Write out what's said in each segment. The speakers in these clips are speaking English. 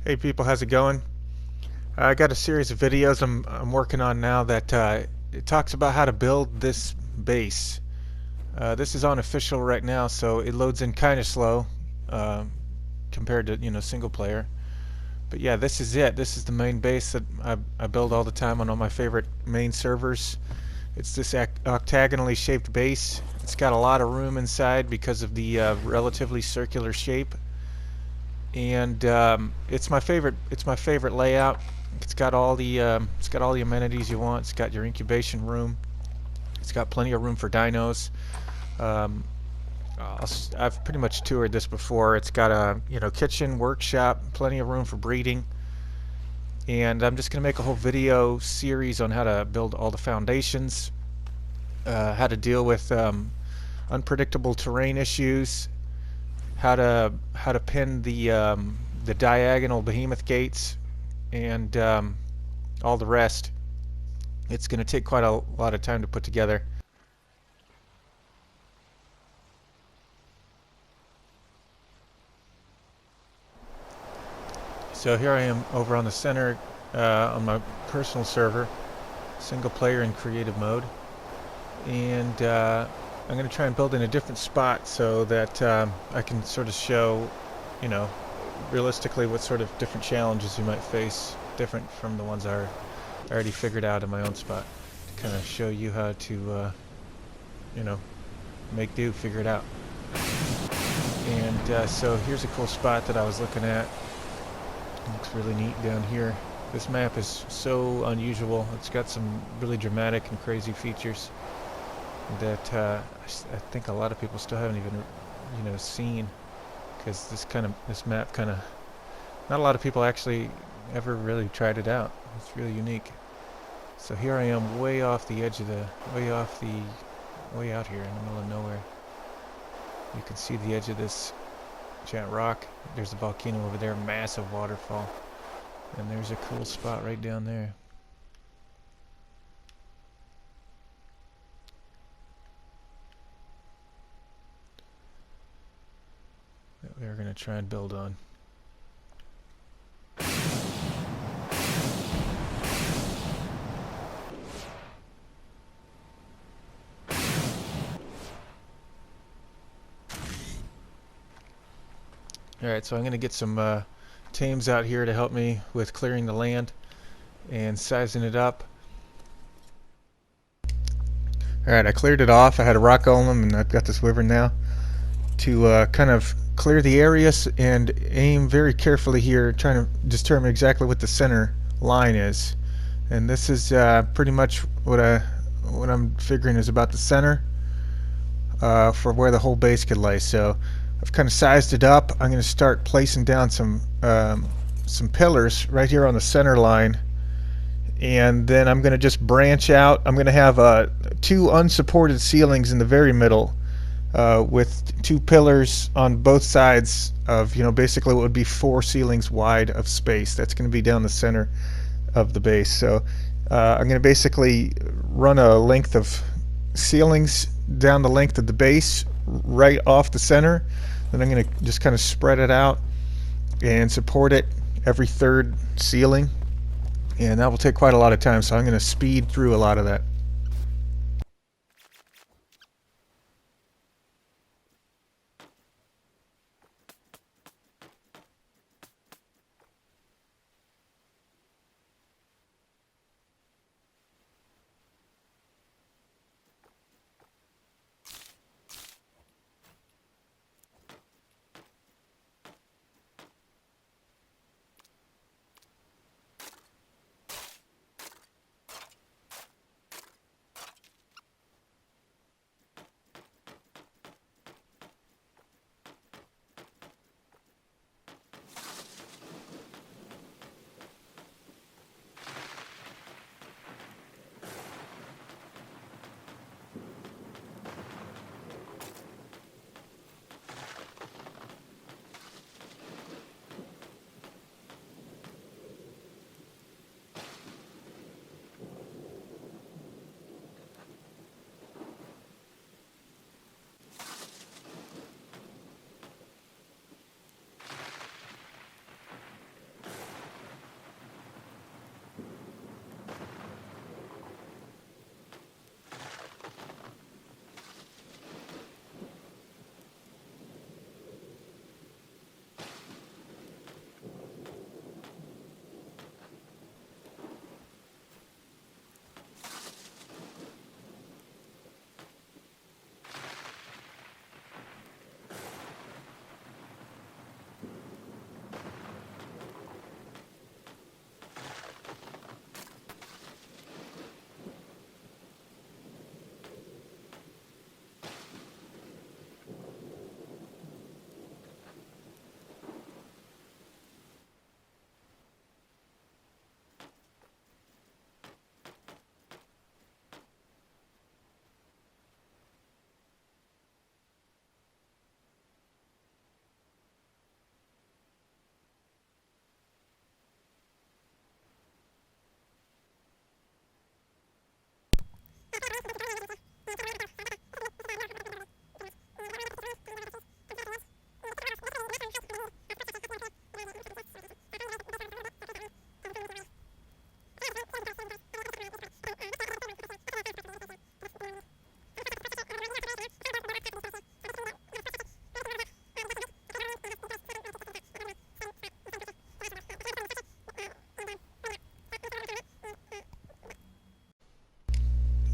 Hey people, how's it going? I got a series of videos I'm working on now that it talks about how to build this base. This is unofficial right now, so it loads in kind of slow uh, compared to single player. But yeah, this is it. This is the main base that I build all the time on all my favorite main servers. It's this octagonally shaped base. It's got a lot of room inside because of the relatively circular shape, and it's my favorite. It's my favorite layout. It's got all the amenities you want. It's got your incubation room. It's got plenty of room for dinos. Um, I've pretty much toured this before. It's got a kitchen, workshop, plenty of room for breeding. And I'm just gonna make a whole video series on how to build all the foundations, how to deal with unpredictable terrain issues, how to pin the diagonal behemoth gates, and all the rest. It's going to take quite a lot of time to put together. So here I am over on the center on my personal server, single player in creative mode, and I'm going to try and build in a different spot so that I can sort of show, you know, realistically what sort of different challenges you might face, different from the ones I already figured out in my own spot, to kind of show you how to, you know, make do, figure it out. And so here's a cool spot that I was looking at. It looks really neat down here. This map is so unusual. It's got some really dramatic and crazy features that I think a lot of people still haven't even, seen. Because this map kind of, not a lot of people actually ever really tried it out. It's really unique. So here I am, way off the edge of way out here in the middle of nowhere. You can see the edge of this giant rock. There's a volcano over there, massive waterfall. And there's a cool spot right down there. That we're going to try and build on. Alright, so I'm going to get some tames out here to help me with clearing the land and sizing it up. Alright, I cleared it off. I had a rock golem and I've got this wyvern now to kind of clear the areas and aim very carefully here, trying to determine exactly what the center line is. And this is pretty much what I'm figuring is about the center for where the whole base could lay. So I've kind of sized it up. I'm going to start placing down some pillars right here on the center line, and then I'm going to just branch out. I'm going to have two unsupported ceilings in the very middle, with two pillars on both sides of basically what would be four ceilings wide of space. That's going to be down the center of the base. So I'm going to basically run a length of ceilings down the length of the base right off the center. Then I'm going to just kind of spread it out and support it every third ceiling, and that will take quite a lot of time, so I'm going to speed through a lot of that.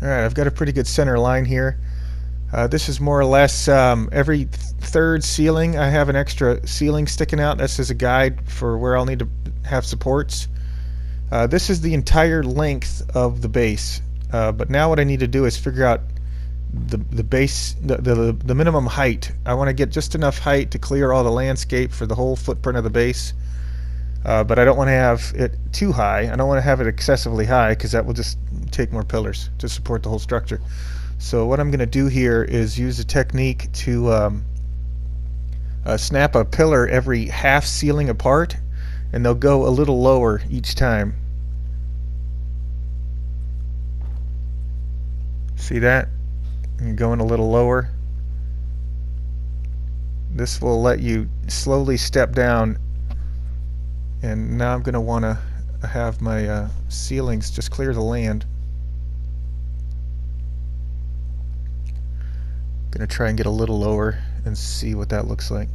Alright, I've got a pretty good center line here. This is more or less every third ceiling I have an extra ceiling sticking out. This is a guide for where I'll need to have supports. This is the entire length of the base, but now what I need to do is figure out the base, the minimum height. I want to get just enough height to clear all the landscape for the whole footprint of the base, but I don't want to have it too high. I don't want to have it excessively high because that will just take more pillars to support the whole structure. So what I'm going to do here is use a technique to snap a pillar every half ceiling apart, and they'll go a little lower each time. See that? You're going a little lower. This will let you slowly step down, and now I'm going to want to have my ceilings just clear the land. Going to try and get a little lower and see what that looks like.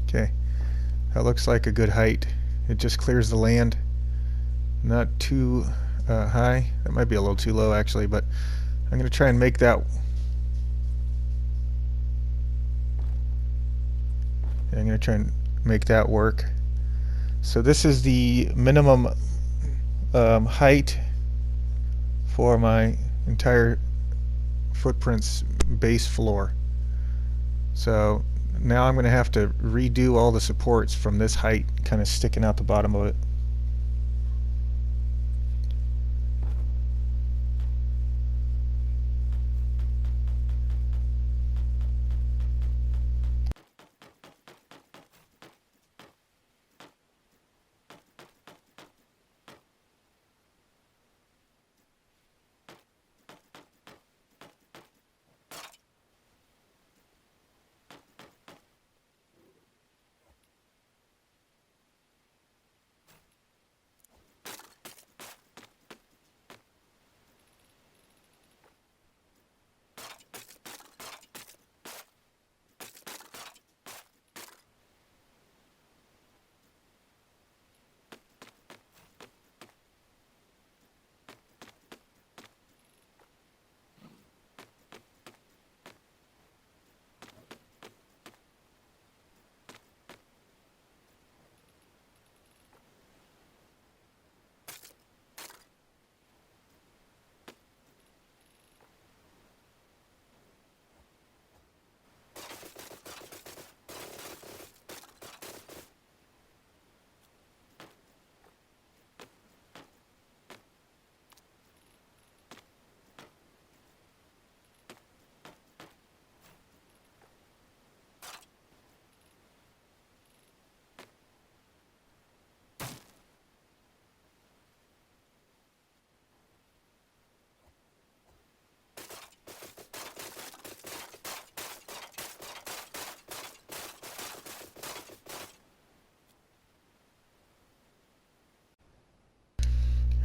Okay, that looks like a good height. It just clears the land, not too high. That might be a little too low actually, but I'm going to try and make that. I'm going to try and make that work. So this is the minimum height for my entire footprint's base floor. So now I'm going to have to redo all the supports from this height kind of sticking out the bottom of it.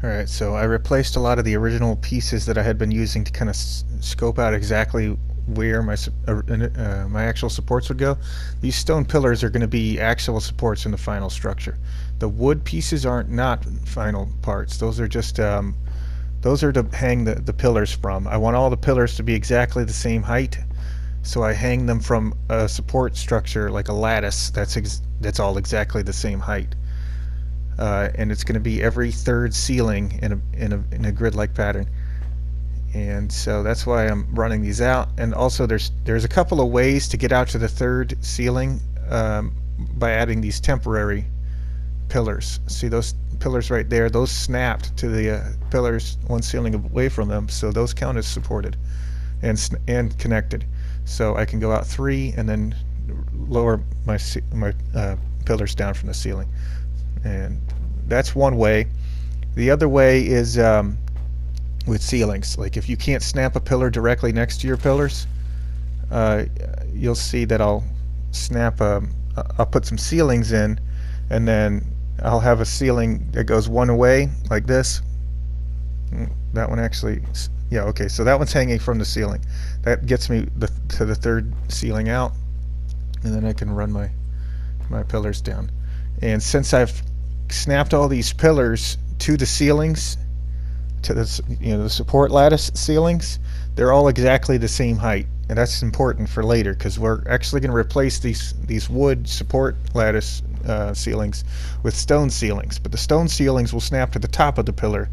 Alright, so I replaced a lot of the original pieces that I had been using to kind of scope out exactly where my actual supports would go. These stone pillars are going to be actual supports in the final structure. The wood pieces aren't not final parts. Those are just those are to hang the pillars from. I want all the pillars to be exactly the same height, so I hang them from a support structure like a lattice that's all exactly the same height. And it's going to be every third ceiling in a grid-like pattern, and so that's why I'm running these out. And also there's a couple of ways to get out to the third ceiling by adding these temporary pillars. See those pillars right there? Those snapped to the pillars one ceiling away from them, so those count as supported and connected. So I can go out 3 and then lower my pillars down from the ceiling. And that's one way. The other way is with ceilings. Like if you can't snap a pillar directly next to your pillars, you'll see that I'll snap a I'll put some ceilings in, and then I'll have a ceiling that goes one away like this. That one actually, yeah, okay, so that one's hanging from the ceiling. That gets me to the third ceiling out, and then I can run my pillars down. And since I've snapped all these pillars to the ceilings, to the support lattice ceilings, they're all exactly the same height, and that's important for later because we're actually going to replace these wood support lattice ceilings with stone ceilings. But the stone ceilings will snap to the top of the pillar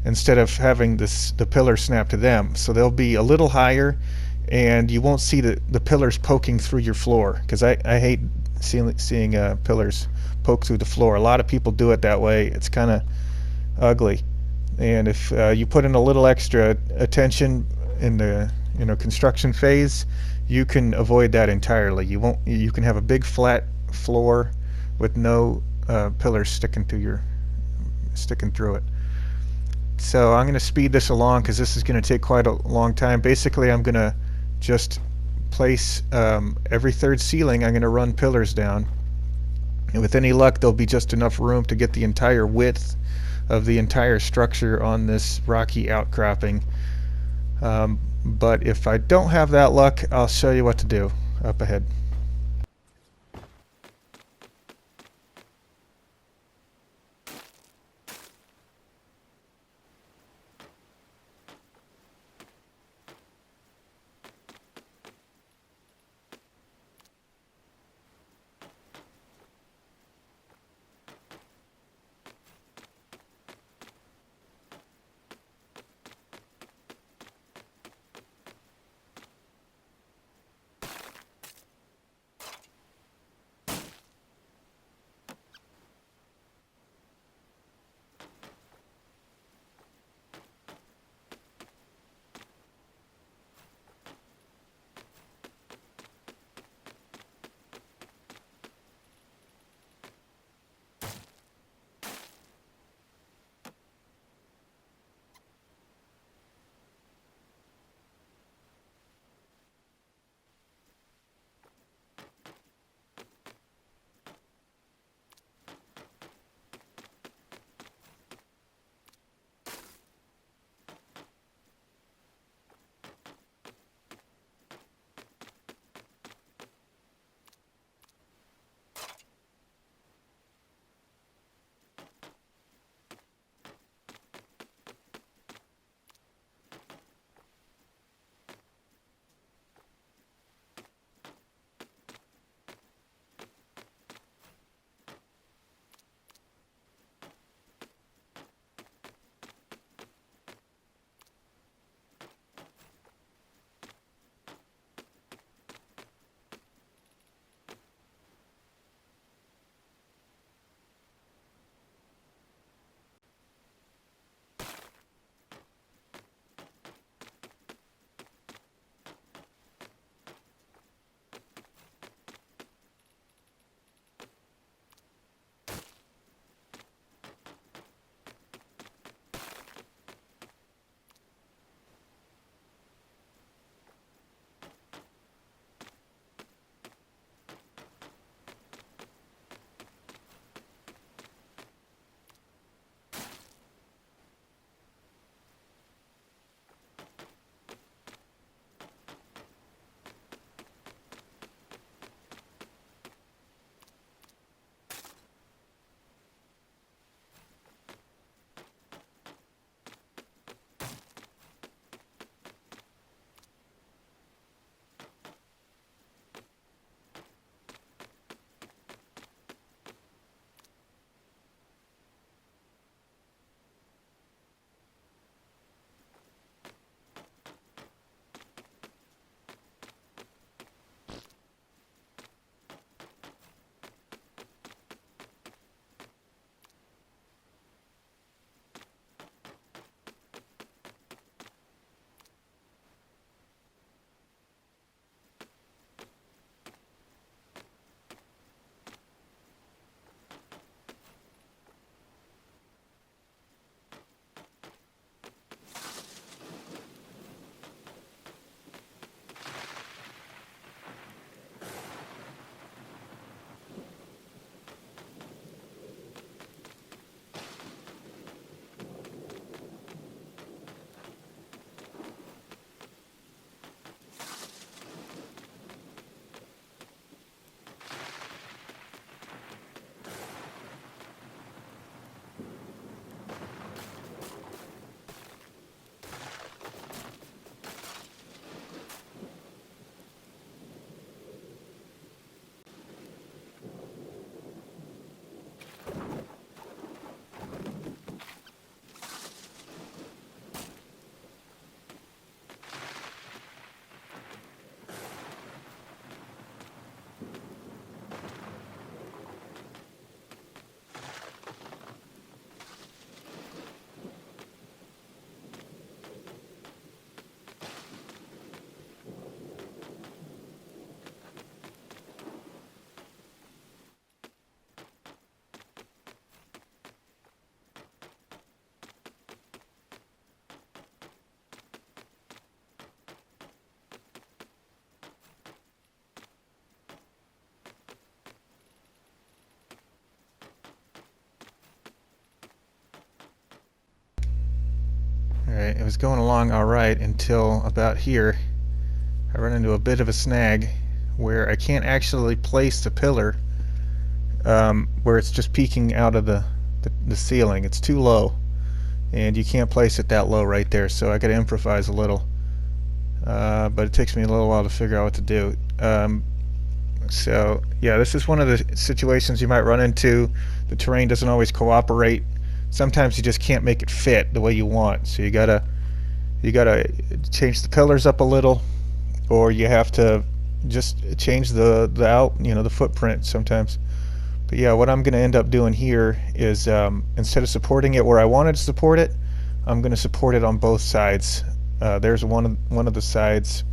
instead of having the pillar snap to them, so they'll be a little higher, and you won't see the pillars poking through your floor because I hate seeing pillars poke through the floor. A lot of people do it that way. It's kind of ugly. And if you put in a little extra attention in the construction phase, you can avoid that entirely. You can have a big flat floor with no pillars sticking through it. So I'm going to speed this along because this is going to take quite a long time. Basically, I'm going to just place every third ceiling. I'm going to run pillars down, and with any luck, there'll be just enough room to get the entire width of the entire structure on this rocky outcropping. But if I don't have that luck, I'll show you what to do up ahead. it was going along alright until about here. I run into a bit of a snag where I can't actually place the pillar where it's just peeking out of the ceiling. It's too low, and you can't place it that low right there, so I got to improvise a little. But it takes me a little while to figure out what to do. So yeah, this is one of the situations you might run into. The terrain doesn't always cooperate. Sometimes you just can't make it fit the way you want, so you gotta change the pillars up a little, or you have to just change the footprint sometimes. But yeah, what I'm going to end up doing here is instead of supporting it where I wanted to support it, I'm going to support it on both sides. There's one of the sides,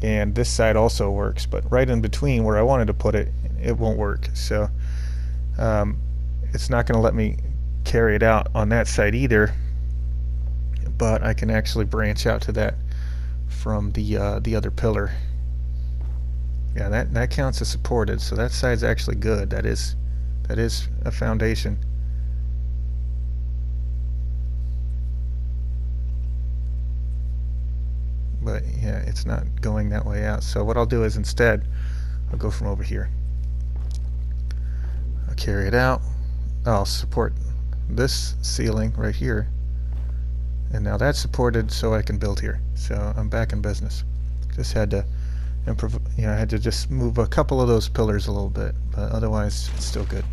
and this side also works, but right in between where I wanted to put it, it won't work. So it's not going to let me carry it out on that side either, but I can actually branch out to that from the other pillar. Yeah, that counts as supported, so that side's actually good. That is a foundation. But yeah, it's not going that way out. So what I'll do is instead, I'll go from over here. I'll carry it out. I'll support this ceiling right here. And now that's supported, so I can build here. So I'm back in business. Just had to I had to just move a couple of those pillars a little bit, but otherwise it's still good.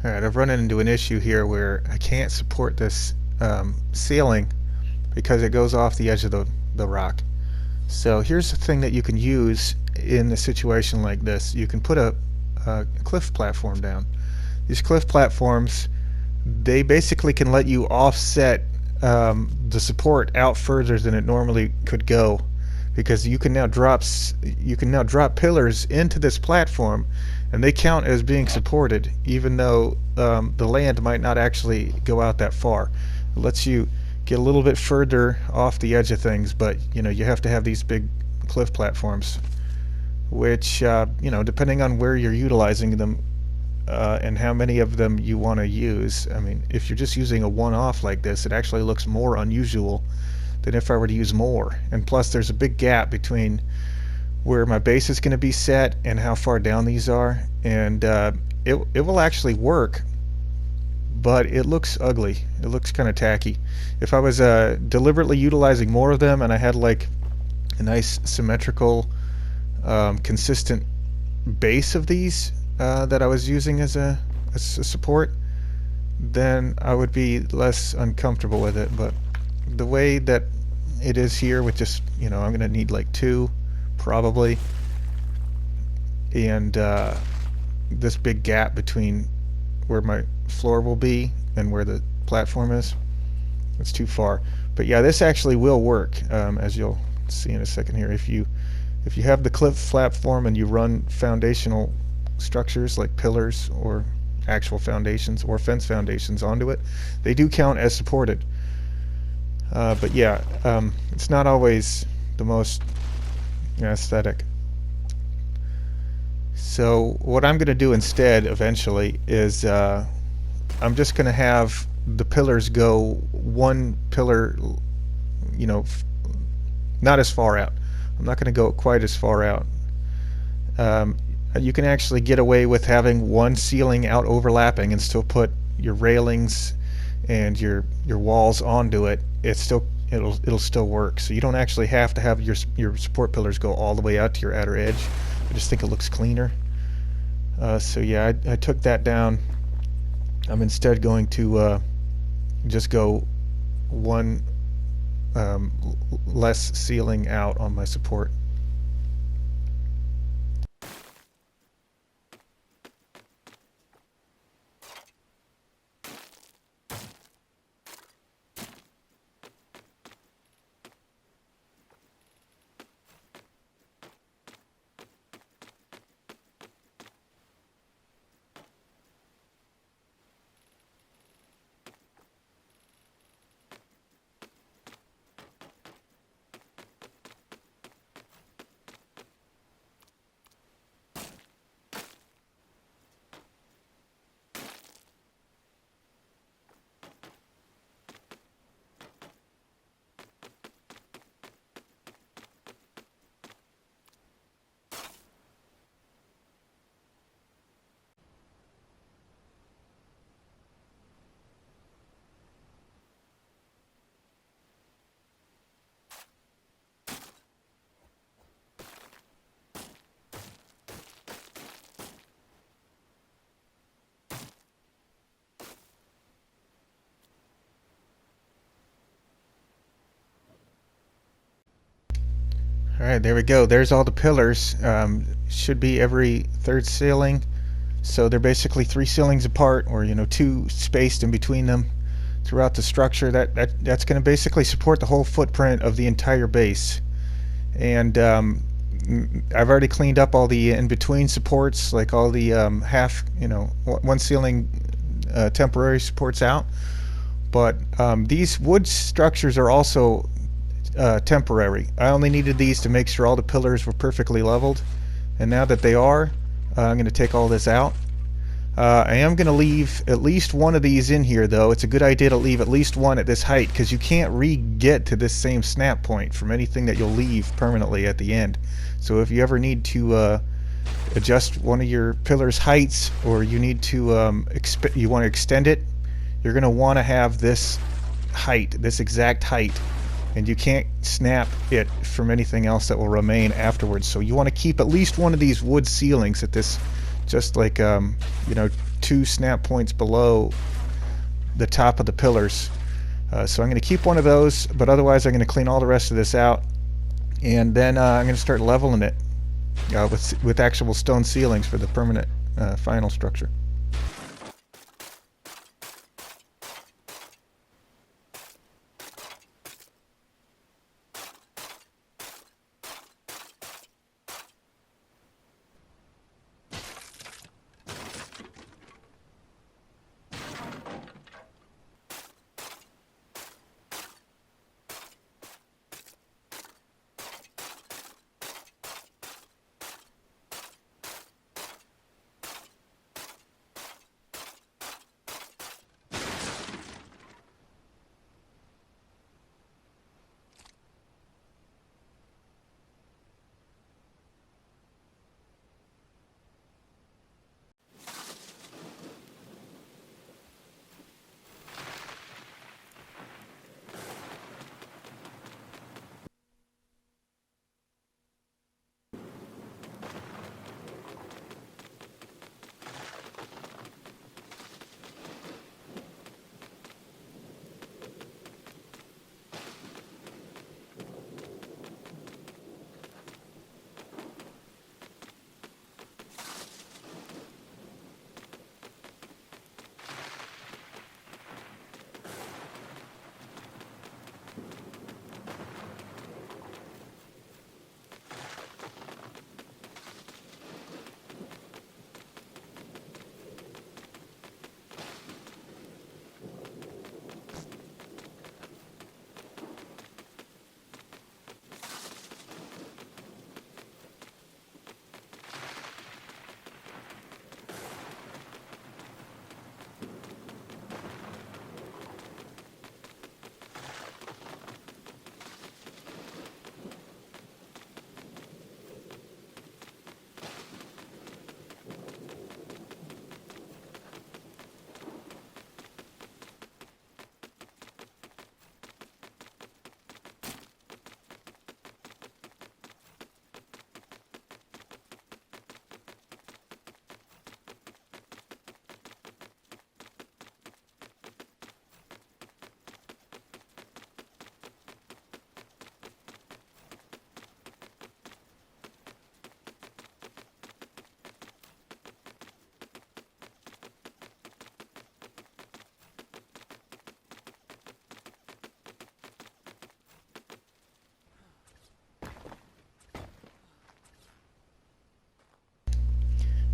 Alright, I've run into an issue here where I can't support this ceiling because it goes off the edge of the rock. So here's the thing that you can use in a situation like this. You can put a cliff platform down. These cliff platforms, they basically can let you offset the support out further than it normally could go, because you can now drop pillars into this platform, and they count as being supported, even though the land might not actually go out that far. It lets you get a little bit further off the edge of things, but you have to have these big cliff platforms, which depending on where you're utilizing them and how many of them you want to use. I mean, if you're just using a one-off like this, it actually looks more unusual than if I were to use more. And plus, there's a big gap between where my base is going to be set and how far down these are, and it will actually work, but it looks ugly. It looks kind of tacky. If I was deliberately utilizing more of them and I had like a nice symmetrical consistent base of these that I was using as a support, then I would be less uncomfortable with it. But the way that it is here with just, I'm going to need like 2 probably, and this big gap between where my floor will be and where the platform is, it's too far. But yeah, this actually will work, as you'll see in a second here. If you If you have the cliff platform and you run foundational structures like pillars or actual foundations or fence foundations onto it, they do count as supported. But yeah, it's not always the most aesthetic. So what I'm going to do instead eventually is I'm just going to have the pillars go one pillar, you know, not as far out. I'm not going to go quite as far out. Um, you can actually get away with having one ceiling out overlapping and still put your railings and your walls onto it. It'll still work. So you don't actually have to have your support pillars go all the way out to your outer edge. I just think it looks cleaner. So yeah, I took that down. I'm instead going to just go one less ceiling out on my support. All right, there we go. There's all the pillars. Should be every third ceiling. So they're basically three ceilings apart, or two spaced in between them throughout the structure. That's going to basically support the whole footprint of the entire base. And I've already cleaned up all the in-between supports, like all the one ceiling temporary supports out. But these wood structures are also temporary. I only needed these to make sure all the pillars were perfectly leveled, and now that they are, I'm going to take all this out. I am going to leave at least one of these in here, though. It's a good idea to leave at least one at this height, because you can't re-get to this same snap point from anything that you'll leave permanently at the end. So if you ever need to adjust one of your pillars' heights, or you need to you want to extend it, you're going to want to have this height, this exact height, and you can't snap it from anything else that will remain afterwards. So you want to keep at least one of these wood ceilings at this, just like 2 snap points below the top of the pillars. So I'm going to keep one of those, but otherwise I'm going to clean all the rest of this out, and then I'm going to start leveling it with actual stone ceilings for the permanent final structure.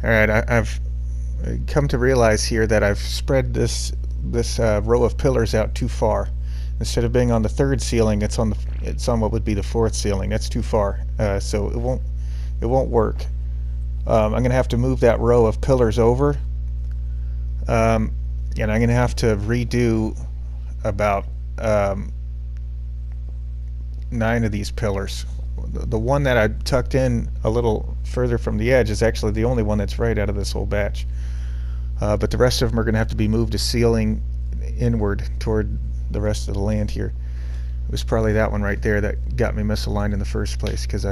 All right, I've come to realize here that I've spread this row of pillars out too far. Instead of being on the third ceiling, it's on what would be the fourth ceiling. That's too far, so it won't work. I'm gonna have to move that row of pillars over, um, and I'm gonna have to redo about um, 9 of these pillars. The one that I tucked in a little further from the edge is actually the only one that's right out of this whole batch. But the rest of them are going to have to be moved to ceiling inward toward the rest of the land here. It was probably that one right there that got me misaligned in the first place because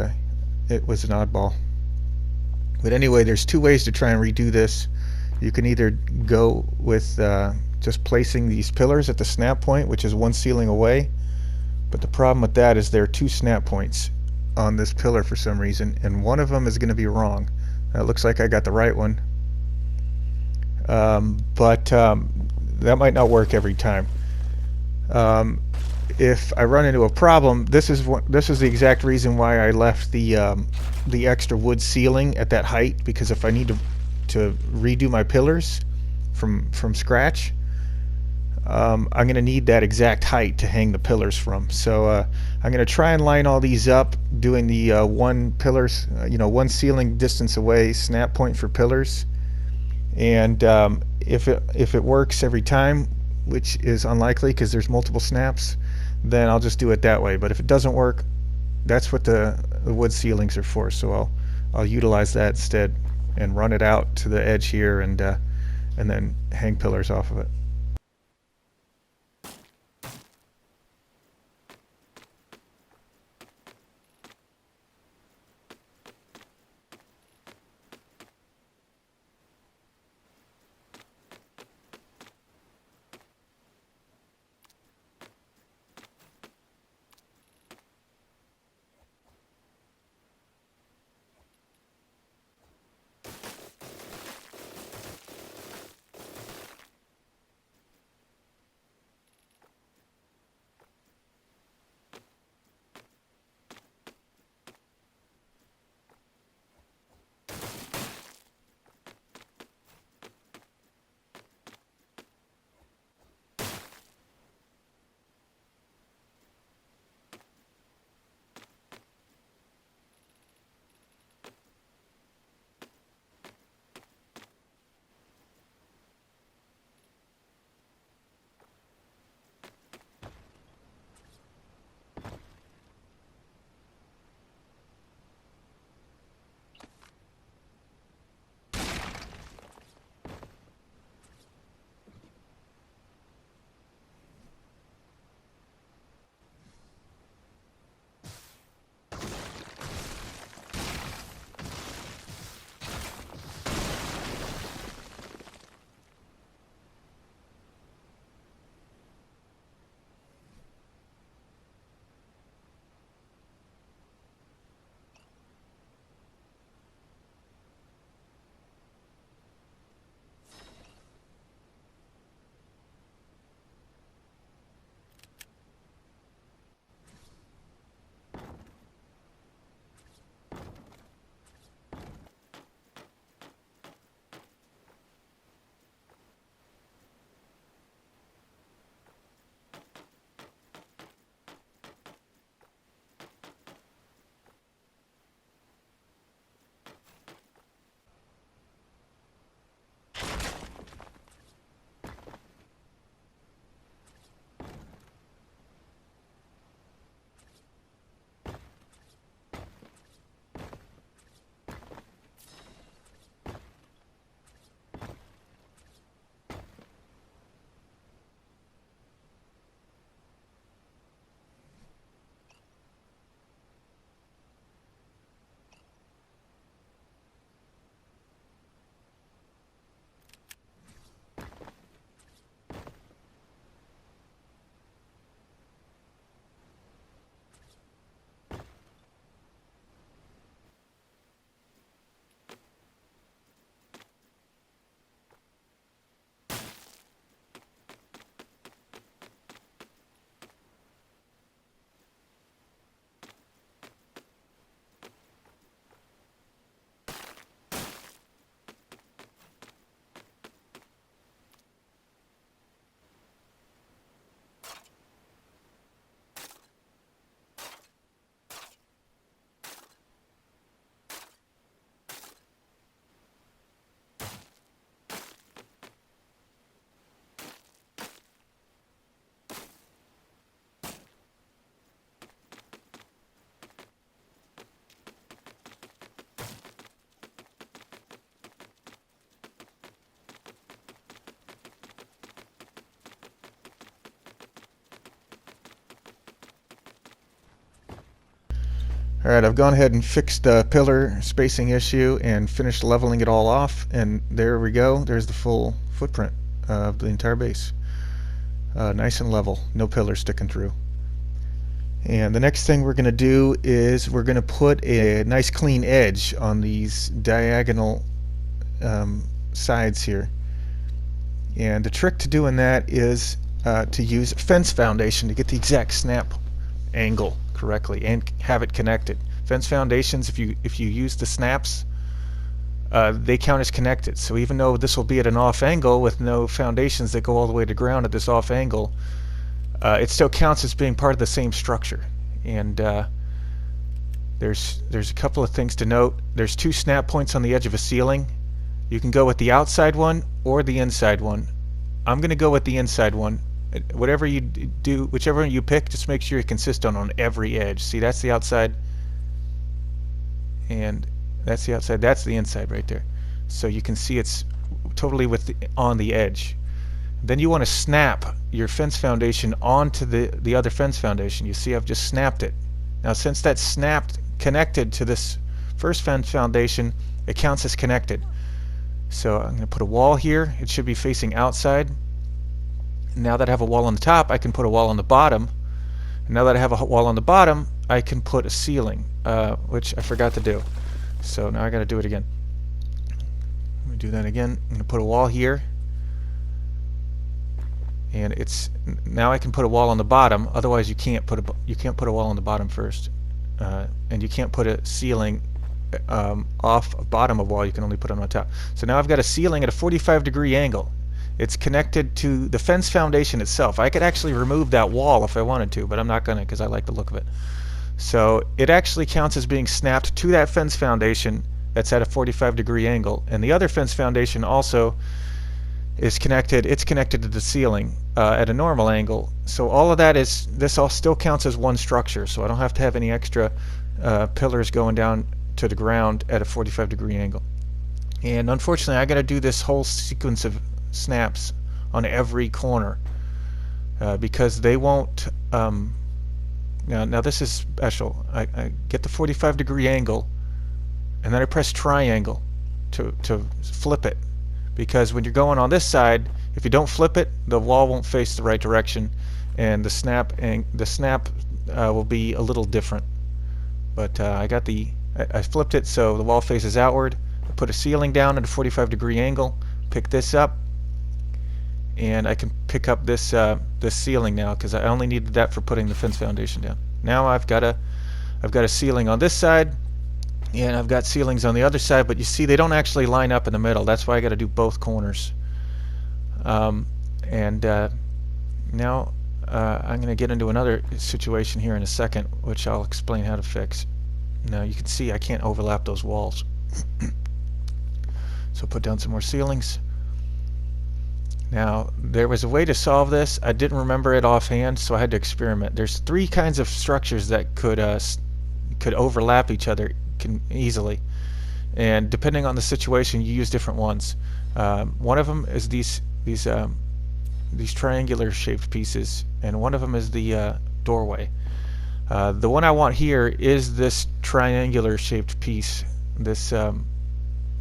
it was an oddball. But anyway, there's 2 ways to try and redo this. You can either go with just placing these pillars at the snap point, which is 1 ceiling away. But the problem with that is there are 2 snap points on this pillar for some reason, and one of them is going to be wrong. It looks like I got the right one, but that might not work every time. If I run into a problem, this is the exact reason why I left the extra wood ceiling at that height, because if I need to redo my pillars from scratch, I'm going to need that exact height to hang the pillars from. So I'm going to try and line all these up, doing the 1 pillars, 1 ceiling distance away snap point for pillars. And if it works every time, which is unlikely because there's multiple snaps, then I'll just do it that way. But if it doesn't work, that's what the wood ceilings are for. So I'll utilize that instead and run it out to the edge here, and then hang pillars off of it. Alright, I've gone ahead and fixed the pillar spacing issue and finished leveling it all off, and there we go. There's the full footprint of the entire base. Nice and level, no pillars sticking through. And the next thing we're going to do is we're going to put a nice clean edge on these diagonal sides here. And the trick to doing that is to use fence foundation to get the exact snap angle correctly and have it connected. Fence foundations, if you use the snaps, they count as connected. So even though this will be at an off angle with no foundations that go all the way to ground at this off angle, it still counts as being part of the same structure. And there's a couple of things to note. There's 2 snap points on the edge of a ceiling. You can go with the outside one or the inside one. I'm going to go with the inside one. Whatever you do, whichever one you pick, just make sure you're consistent on every edge. See, that's the outside, and that's the outside. That's the inside right there. So you can see it's totally on the edge. Then you want to snap your fence foundation onto the other fence foundation. You see I've just snapped it. Now since that's snapped, connected to this first fence foundation, it counts as connected. So I'm going to put a wall here. It should be facing outside. Now that I have a wall on the top, I can put a wall on the bottom. And now that I have a wall on the bottom, I can put a ceiling, which I forgot to do. So now I got to do it again. Let me do that again. I'm going to put a wall here. And now I can put a wall on the bottom. Otherwise, you can't put a wall on the bottom first, and you can't put a ceiling off the bottom of a wall. You can only put it on top. So now I've got a ceiling at a 45-degree angle. It's connected to the fence foundation itself. I could actually remove that wall if I wanted to, but I'm not going to because I like the look of it. So it actually counts as being snapped to that fence foundation that's at a 45-degree angle, and the other fence foundation also is connected. It's connected to the ceiling at a normal angle. So all of that this all still counts as one structure. So I don't have to have any extra pillars going down to the ground at a 45-degree angle. And unfortunately, I got to do this whole sequence of snaps on every corner because they won't. Now this is special. I get the 45-degree angle, and then I press triangle to flip it. Because when you're going on this side, if you don't flip it, the wall won't face the right direction, and the snap will be a little different. But I flipped it so the wall faces outward. I put a ceiling down at a 45-degree angle. Pick this up, and I can pick up this ceiling now because I only needed that for putting the fence foundation down. Now I've got a ceiling on this side. And I've got ceilings on the other side, but you see they don't actually line up in the middle. That's why I got to do both corners. Now I'm going to get into another situation here in a second, which I'll explain how to fix. Now you can see I can't overlap those walls. So put down some more ceilings. Now there was a way to solve this. I didn't remember it offhand, so I had to experiment. There's 3 kinds of structures that could overlap each other easily, and depending on the situation you use different ones. One of them is these triangular shaped pieces, and one of them is the doorway. The one I want here is this triangular shaped piece, this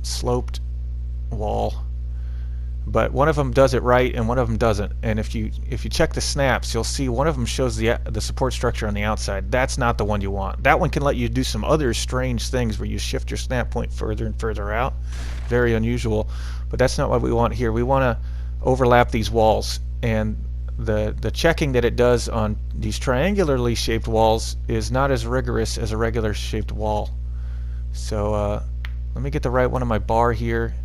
sloped wall, but one of them does it right and one of them doesn't. And if you check the snaps, you'll see one of them shows the support structure on the outside. That's not the one you want. That one can let you do some other strange things where you shift your snap point further and further out. Very unusual, but that's not what we want here. We want to overlap these walls, and the checking that it does on these triangularly shaped walls is not as rigorous as a regular shaped wall. So let me get the right one on my bar here.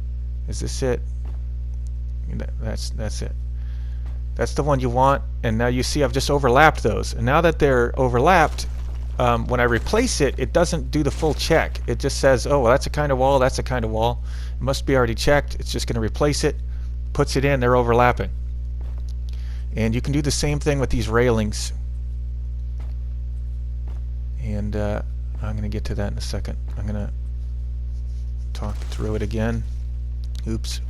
Is this it? That's it. That's the one you want. And now you see I've just overlapped those, and now that they're overlapped, when I replace it, it doesn't do the full check. It just says, oh well, that's a kind of wall, that's a kind of wall. It must be already checked. It's just going to replace it, puts it in, they're overlapping. And you can do the same thing with these railings, and I'm going to get to that in a second. I'm going to talk through it again. Oops.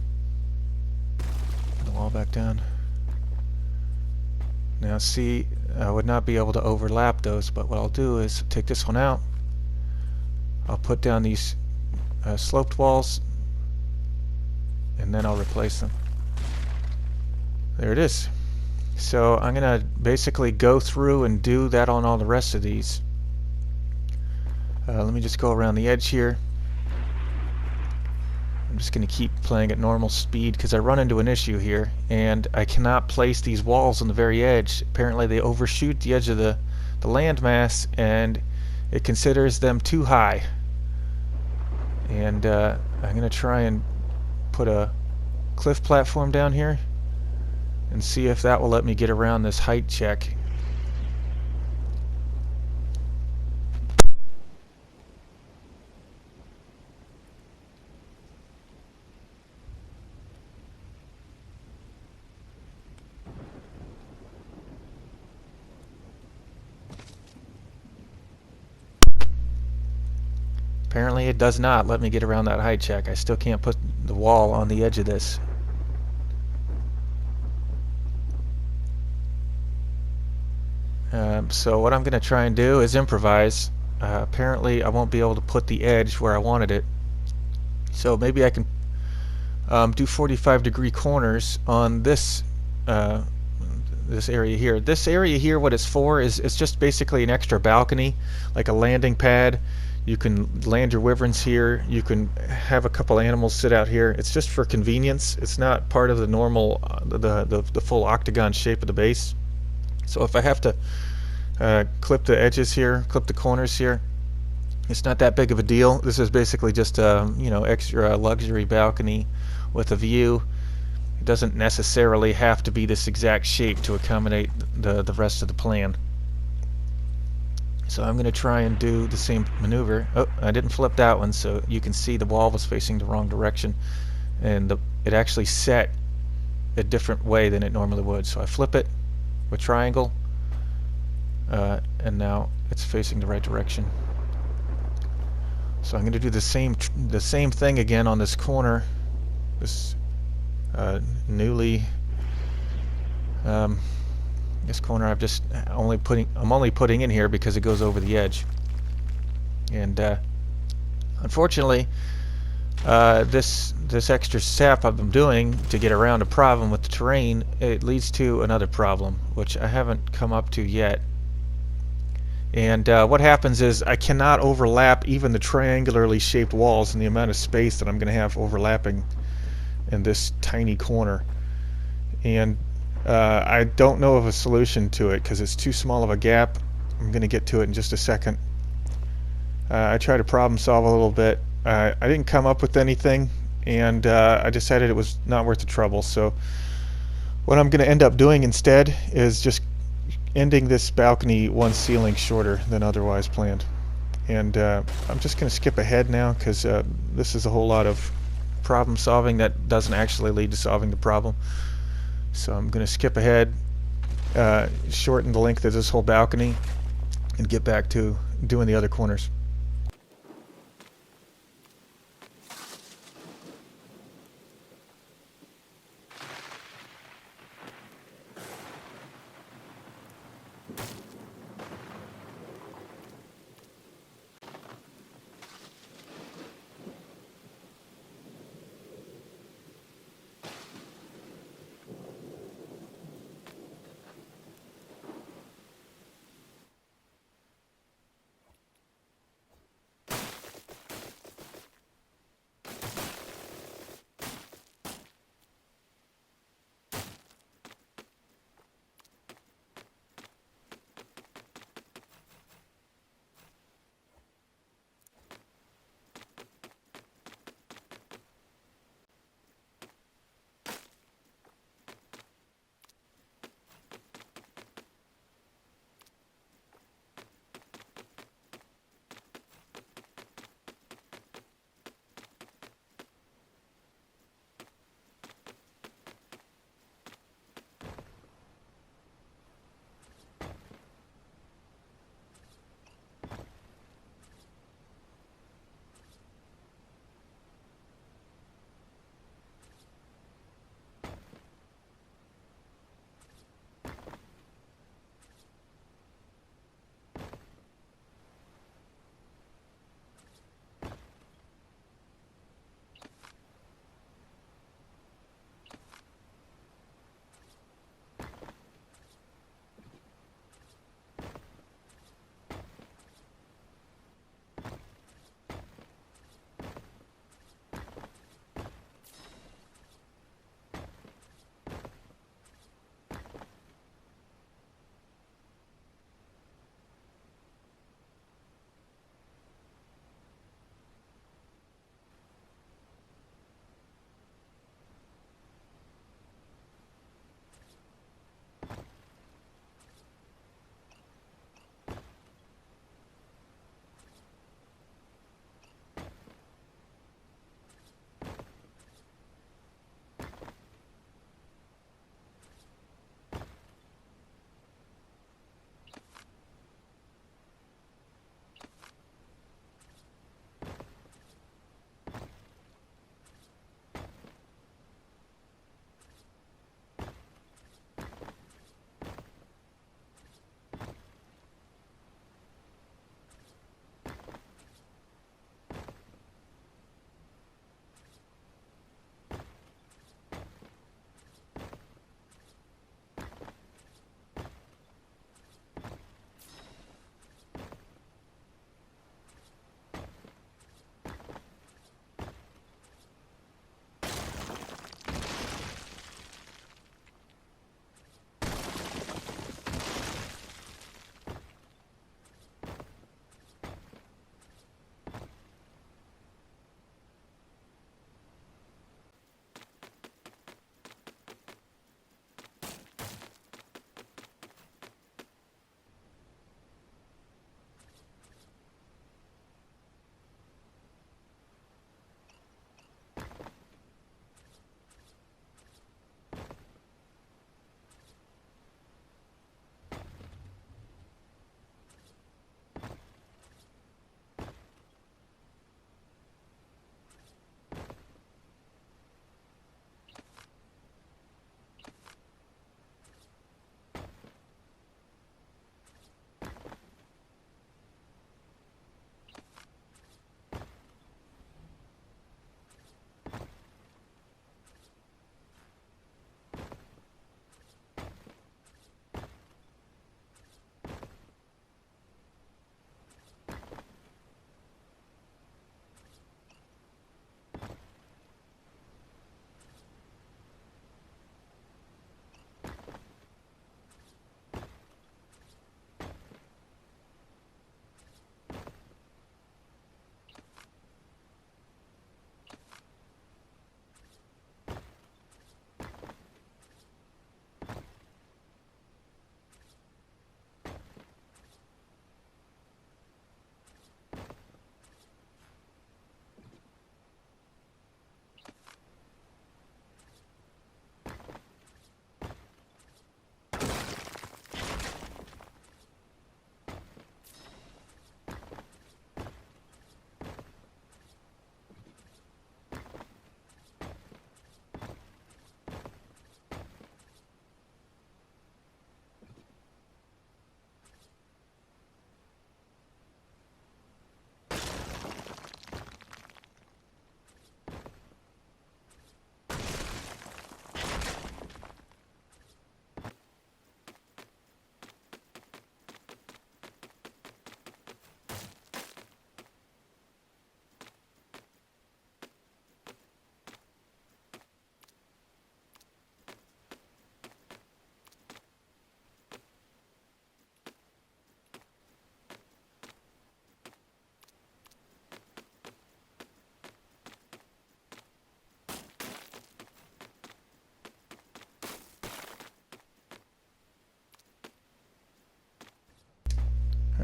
The wall back down. Now see, I would not be able to overlap those, but what I'll do is take this one out, I'll put down these sloped walls, and then I'll replace them. There it is. So I'm going to basically go through and do that on all the rest of these. Let me just go around the edge here. I'm just going to keep playing at normal speed because I run into an issue here, and I cannot place these walls on the very edge. Apparently they overshoot the edge of the landmass, and it considers them too high. And I'm going to try and put a cliff platform down here and see if that will let me get around this height check. Apparently it does not let me get around that height check. I still can't put the wall on the edge of this. So what I'm going to try and do is improvise. Apparently I won't be able to put the edge where I wanted it. So maybe I can do 45-degree corners on this this area here. This area here, what it's for is it's just basically an extra balcony, like a landing pad. You can land your wyverns here. You can have a couple animals sit out here. It's just for convenience. It's not part of the normal, the full octagon shape of the base. So if I have to clip the edges here, clip the corners here, it's not that big of a deal. This is basically just a extra luxury balcony with a view. It doesn't necessarily have to be this exact shape to accommodate the rest of the plan. So I'm going to try and do the same maneuver. Oh, I didn't flip that one, so you can see the wall was facing the wrong direction, and it actually set a different way than it normally would. So I flip it with triangle, and now it's facing the right direction. So I'm going to do the same thing again on this corner, this this corner. I'm only putting in here because it goes over the edge, and unfortunately this extra step I'm doing to get around a problem with the terrain, it leads to another problem which I haven't come up to yet. And what happens is I cannot overlap even the triangularly shaped walls and the amount of space that I'm going to have overlapping in this tiny corner. And I don't know of a solution to it because it's too small of a gap. I'm going to get to it in just a second. I tried to problem solve a little bit. I didn't come up with anything, and I decided it was not worth the trouble. So what I'm going to end up doing instead is just ending this balcony one ceiling shorter than otherwise planned. And I'm just going to skip ahead now because this is a whole lot of problem solving that doesn't actually lead to solving the problem. So I'm going to skip ahead, shorten the length of this whole balcony, and get back to doing the other corners.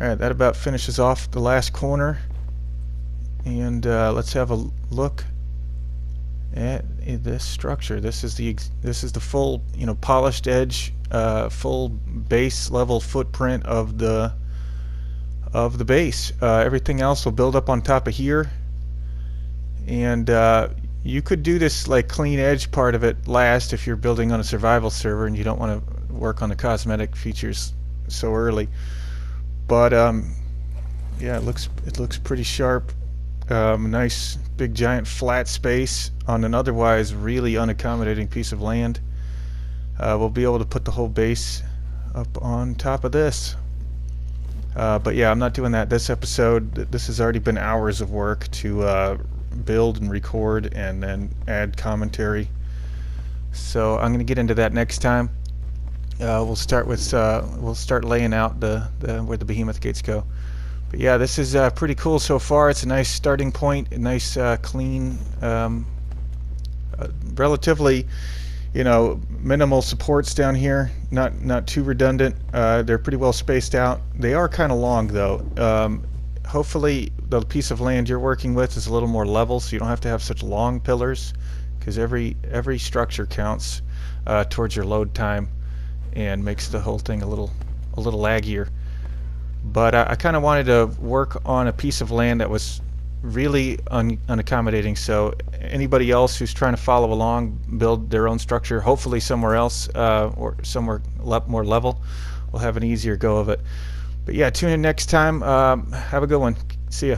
Alright, that about finishes off the last corner, and let's have a look at this structure. This is the full, polished edge, full base level footprint of the base. Everything else will build up on top of here, and you could do this like clean edge part of it last if you're building on a survival server and you don't want to work on the cosmetic features so early. But yeah, it looks pretty sharp. Nice big giant flat space on an otherwise really unaccommodating piece of land. We'll be able to put the whole base up on top of this. But yeah, I'm not doing that this episode. This has already been hours of work to build and record and then add commentary. So I'm going to get into that next time. We'll start laying out where the behemoth gates go. But yeah, this is pretty cool so far. It's a nice starting point, a nice clean, relatively, minimal supports down here. Not too redundant. They're pretty well spaced out. They are kind of long though. Hopefully the piece of land you're working with is a little more level, so you don't have to have such long pillars, because every structure counts towards your load time and makes the whole thing a little laggier. But I kind of wanted to work on a piece of land that was really unaccommodating, so anybody else who's trying to follow along, build their own structure, hopefully somewhere else or somewhere more level, will have an easier go of it. But yeah, tune in next time. Have a good one. See ya.